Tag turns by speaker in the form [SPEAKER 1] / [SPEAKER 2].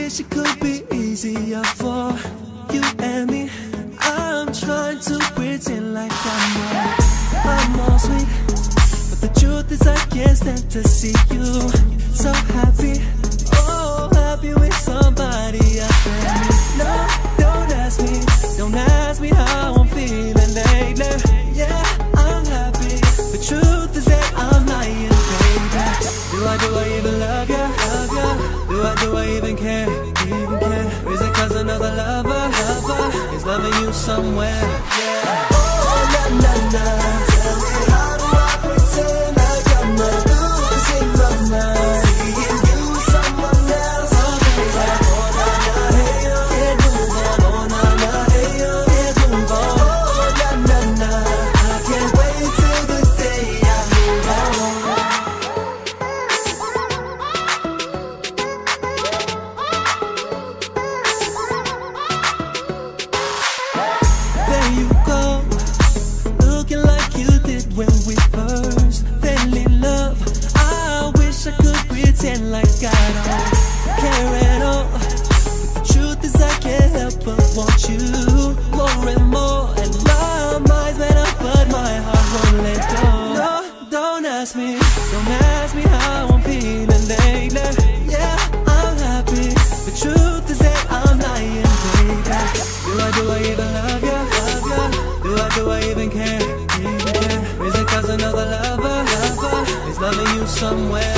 [SPEAKER 1] wish it could be easier for you and me. I'm trying to pretend like I'm all sweet, but the truth is I can't stand to see you so happy. Oh, happy with somebody else than me. No, don't ask me how I'm feeling lately. Yeah, I'm happy. The truth is that I'm lying, baby. Do I even love ya? Do I even care? Or is it cause another lover is loving you somewhere? Yeah. Oh, na na na. Tell me, how do I pretend like I'm not losing my mind? Seeing you with someone else. Oh, baby. Oh, na na, hey, yo. Can't move on. Oh, na na, hey, yo. Can't move on. Oh, na na na. I can't wait till the day I move on. There you go, looking like you did when we first fell in love. I wish I could pretend like I don't care at all, but the truth is I can't help but want you more and more. And my mind's made up but my heart won't let go. No, don't ask me how I'm feeling lately. Yeah, I'm happy. The truth is that I'm lying, baby. Do I even love ya? Do I even care? Or is it cause another lover is loving you somewhere?